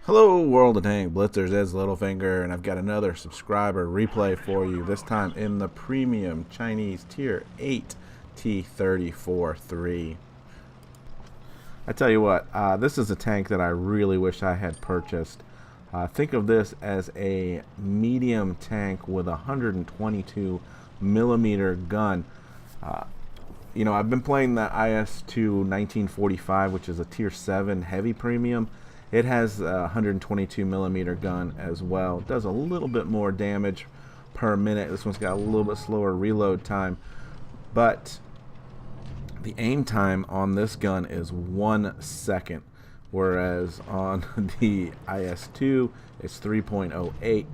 Hello World of Tank Blitzers, it's Littlefinger, and I've got another subscriber replay for you, this time in the premium Chinese Tier 8 T34-3. I tell you what, this is a tank that I really wish I had purchased. Think of this as a medium tank with a 122 millimeter gun. I've been playing the IS-2 1945, which is a Tier 7 heavy premium. It has a 122 millimeter gun as well. It does a little bit more damage per minute. This one's got a little bit slower reload time, but the aim time on this gun is 1 second, whereas on the IS-2 it's 3.08.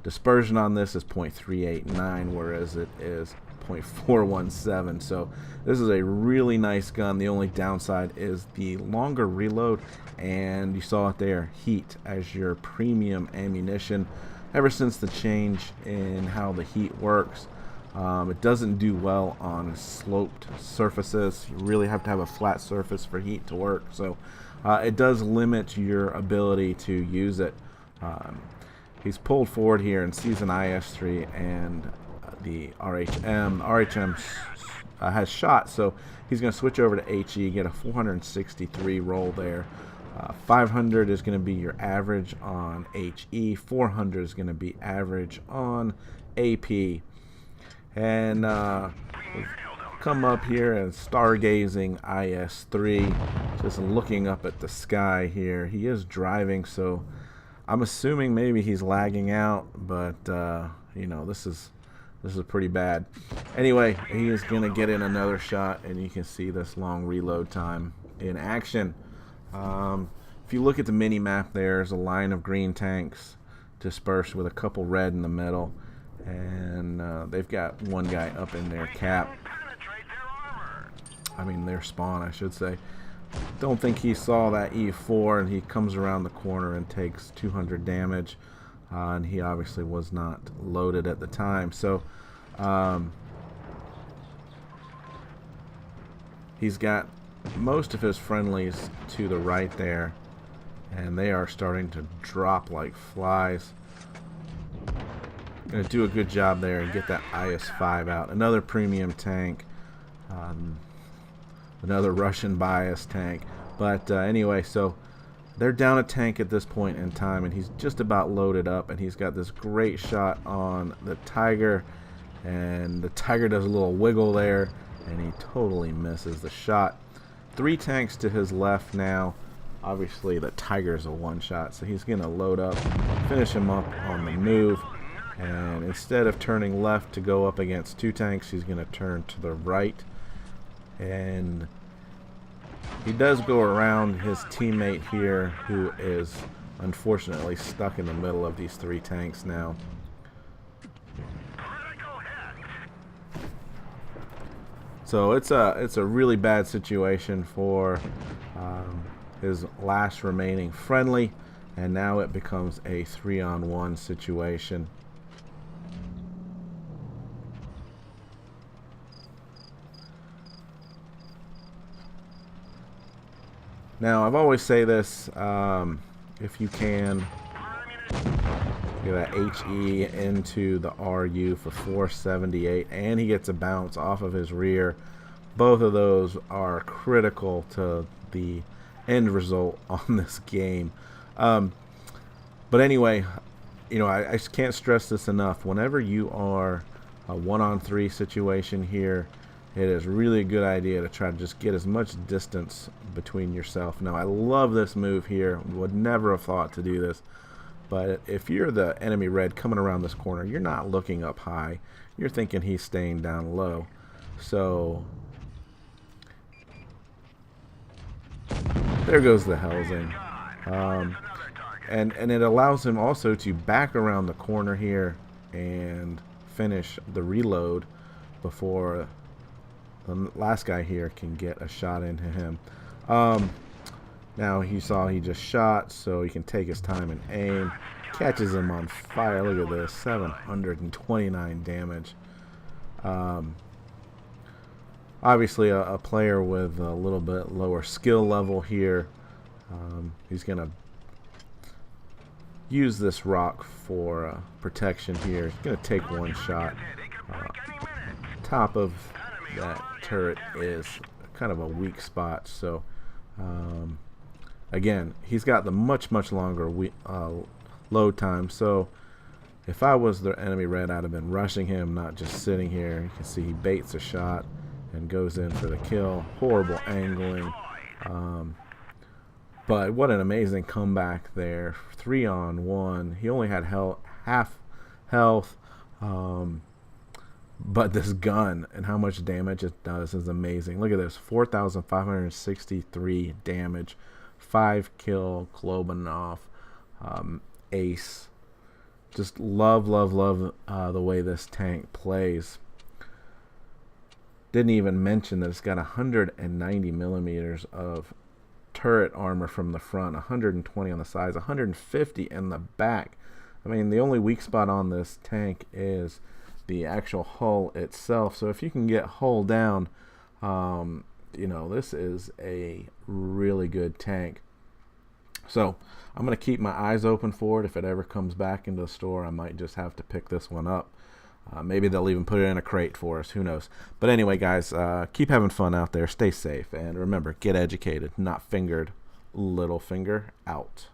Dispersion on this is 0.389, whereas it is 0.417. So this is a really nice gun. The only downside is the longer reload, and you saw it there, heat as your premium ammunition. Ever since the change in how the heat works, it doesn't do well on sloped surfaces. You really have to have a flat surface for heat to work, so it does limit your ability to use it. He's pulled forward here and sees an IS-3 and the RHM. The RHM has shot, so he's going to switch over to HE, get a 463 roll there. 500 is going to be your average on HE. 400 is going to be average on AP. And we've come up here and stargazing IS-3, just looking up at the sky here. He is driving, so I'm assuming maybe he's lagging out, but this is pretty bad. Anyway, he is going to get in another shot, and you can see this long reload time in action. If you look at the mini map, there's a line of green tanks dispersed with a couple red in the middle, and they've got one guy up in their cap. Their spawn, I should say. Don't think he saw that E4, and he comes around the corner and takes 200 damage. And he obviously was not loaded at the time, so he's got most of his friendlies to the right there, and they are starting to drop like flies. Gonna do a good job there and get that IS-5 out. Another premium tank, another Russian bias tank, but anyway, so they're down a tank at this point in time, and he's just about loaded up, and he's got this great shot on the Tiger, and the Tiger does a little wiggle there, and he totally misses the shot. 3 tanks to his left now. Obviously the Tiger's a one-shot, so he's gonna load up, finish him up on the move, and instead of turning left to go up against 2 tanks, he's gonna turn to the right, and he does go around his teammate here, who is unfortunately stuck in the middle of these 3 tanks now. So it's a really bad situation for his last remaining friendly, and now it becomes a 3-on-1 situation. Now, I've always say this, if you can get that HE into the RU for 478, and he gets a bounce off of his rear, both of those are critical to the end result on this game. But anyway, I just can't stress this enough. Whenever you are a 1-on-3 situation here, it is really a good idea to try to just get as much distance between yourself. Now, I love this move here. Would never have thought to do this. But if you're the enemy red coming around this corner, you're not looking up high. You're thinking he's staying down low. So there goes the Helsing. And it allows him also to back around the corner here and finish the reload before the last guy here can get a shot into him. Now you saw he just shot, so he can take his time and aim. Catches him on fire. Look at this, 729 damage. Obviously a player with a little bit lower skill level here. He's going to use this rock for protection here. He's going to take one shot. Top of that turret is kind of a weak spot, so again, he's got the much longer load time. So if I was the enemy red, I'd have been rushing him, not just sitting here. You can see he baits a shot and goes in for the kill. Horrible angling. But what an amazing comeback there. 3-on-1. He only had half health. But this gun and how much damage it does is amazing. Look at this. 4,563 damage. 5 kill Klobanov. Ace. Just love the way this tank plays. Didn't even mention that it's got 190 millimeters of turret armor from the front, 120 on the sides, 150 in the back. I mean, the only weak spot on this tank is the actual hull itself. So if you can get hull down, you know, this is a really good tank. So I'm going to keep my eyes open for it. If it ever comes back into the store, I might just have to pick this one up. Maybe they'll even put it in a crate for us. Who knows? But anyway, guys, keep having fun out there. Stay safe. And remember, get educated, not fingered. Littlefinger out.